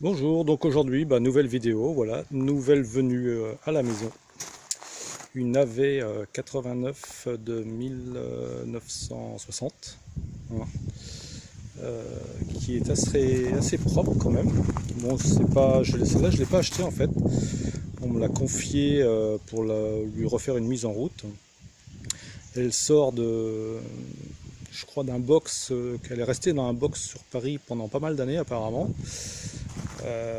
Bonjour, donc aujourd'hui, nouvelle vidéo, voilà, nouvelle venue à la maison. Une AV 89 de 1960, hein, qui est assez propre quand même. Bon, c'est pas, celle-là, je ne l'ai pas acheté en fait. On me l'a confié pour lui refaire une mise en route. Elle sort je crois, d'un box, qu'elle est restée dans un box sur Paris pendant pas mal d'années apparemment. Euh,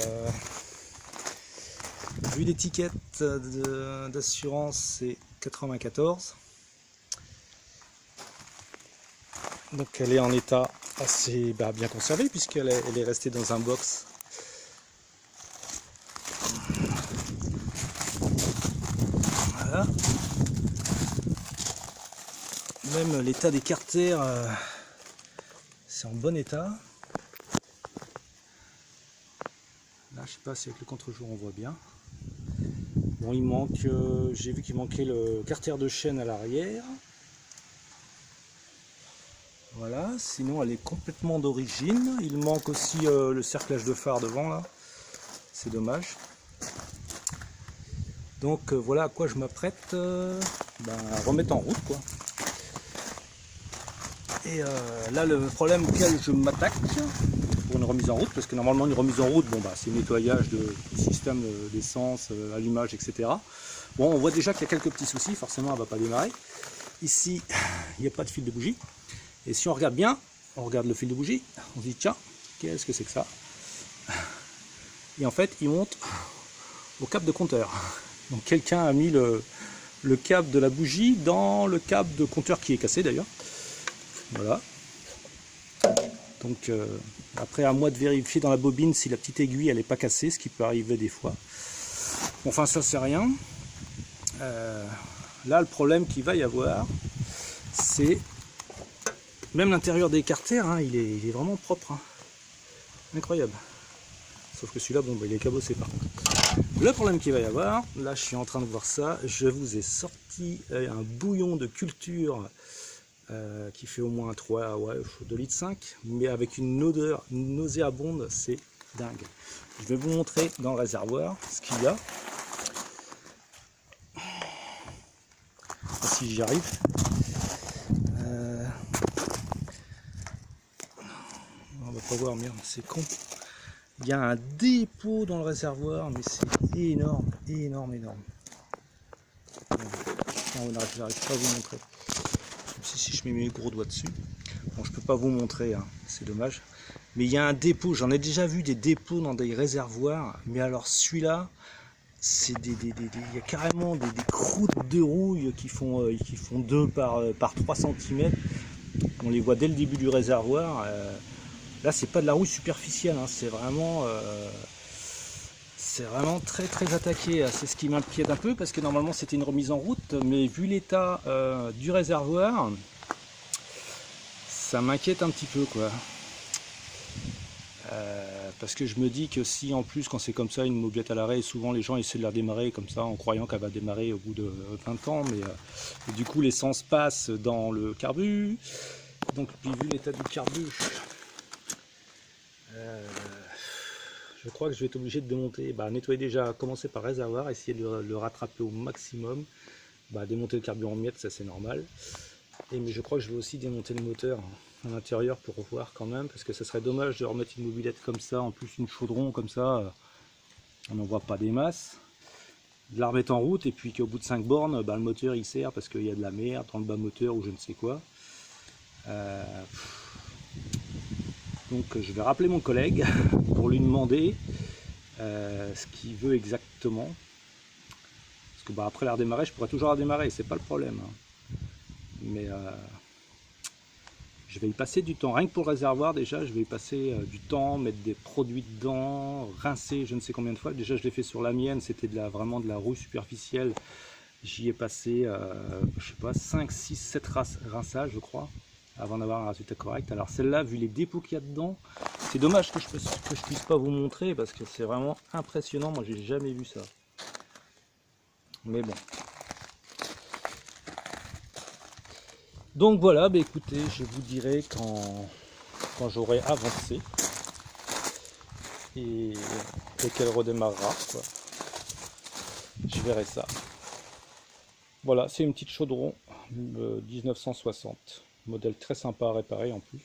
Vu l'étiquette d'assurance, c'est 94. Donc elle est en état assez bien conservé puisqu'elle est restée dans un box. Voilà. Même l'état des carters, c'est en bon état. Là, je sais pas si avec le contre-jour on voit bien. Bon, il manque, j'ai vu qu'il manquait le carter de chaîne à l'arrière. Voilà, sinon elle est complètement d'origine. Il manque aussi le cerclage de phare devant là. C'est dommage. Donc voilà à quoi je m'apprête à remettre en route quoi. Et là le problème auquel je m'attaque pour une remise en route, parce que normalement une remise en route, c'est nettoyage de système d'essence, allumage, etc. Bon, on voit déjà qu'il y a quelques petits soucis, forcément elle ne va pas démarrer. Ici, il n'y a pas de fil de bougie. Et si on regarde bien, on regarde le fil de bougie, on se dit tiens, qu'est-ce que c'est que ça? Et en fait, il monte au câble de compteur. Donc quelqu'un a mis le câble de la bougie dans le câble de compteur qui est cassé d'ailleurs. Voilà. Donc après, à moi de vérifier dans la bobine si la petite aiguille elle n'est pas cassée, ce qui peut arriver des fois. Enfin, ça c'est rien. Là, le problème qu'il va y avoir, c'est même l'intérieur des carters, hein, il est vraiment propre. Hein. Incroyable. Sauf que celui-là, il est cabossé par contre. Le problème qu'il va y avoir, là je suis en train de voir ça, je vous ai sorti un bouillon de culture qui fait au moins 2,5 litres, mais avec une odeur nauséabonde, c'est dingue. Je vais vous montrer dans le réservoir ce qu'il y a. Si j'y arrive. On va pas voir, merde, c'est con. Il y a un dépôt dans le réservoir, mais c'est énorme, énorme, énorme. J'arrive pas à vous montrer. Si je mets mes gros doigts dessus. Bon, je peux pas vous montrer, hein, c'est dommage. Mais il y a un dépôt, j'en ai déjà vu des dépôts dans des réservoirs, mais alors celui-là, c'est il y a carrément des croûtes de rouille qui font 2 par 3 cm. On les voit dès le début du réservoir. Là, c'est pas de la rouille superficielle, hein, c'est vraiment très très attaqué. C'est ce qui m'inquiète un peu parce que normalement c'était une remise en route, mais vu l'état du réservoir, ça m'inquiète un petit peu quoi. Parce que je me dis que si en plus quand c'est comme ça une mobilette à l'arrêt, souvent les gens essaient de la démarrer comme ça en croyant qu'elle va démarrer au bout de 20 ans, mais du coup l'essence passe dans le carbu. Donc puis vu l'état du carbu, je crois que je vais être obligé de démonter, nettoyer déjà, commencer par le réservoir, essayer de le rattraper au maximum, démonter le carburant en miettes, ça c'est normal. Mais je crois que je vais aussi démonter le moteur à l'intérieur pour voir quand même, parce que ça serait dommage de remettre une mobilette comme ça, en plus une chaudron comme ça, on n'en voit pas des masses, de la remettre en route et puis qu'au bout de 5 bornes, le moteur il sert parce qu'il y a de la merde dans le bas moteur ou je ne sais quoi. Donc je vais rappeler mon collègue pour lui demander ce qu'il veut exactement. Parce que après la redémarrer, je pourrais toujours la redémarrer, c'est pas le problème. Hein. Mais je vais y passer du temps. Rien que pour le réservoir déjà, je vais y passer du temps, mettre des produits dedans, rincer je ne sais combien de fois. Déjà je l'ai fait sur la mienne, c'était vraiment de la rouille superficielle. J'y ai passé, je sais pas, 5, 6, 7 rinçages je crois, avant d'avoir un résultat correct. Alors celle-là, vu les dépôts qu'il y a dedans, c'est dommage que je puisse pas vous montrer parce que c'est vraiment impressionnant. Moi, j'ai jamais vu ça. Mais bon. Donc voilà, écoutez, je vous dirai quand j'aurai avancé. et qu'elle redémarrera, quoi. Je verrai ça. Voilà, c'est une petite chaudron 1960, modèle très sympa à réparer en plus,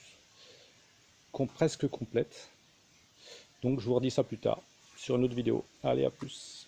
presque complète. Donc je vous redis ça plus tard sur une autre vidéo. Allez, à plus.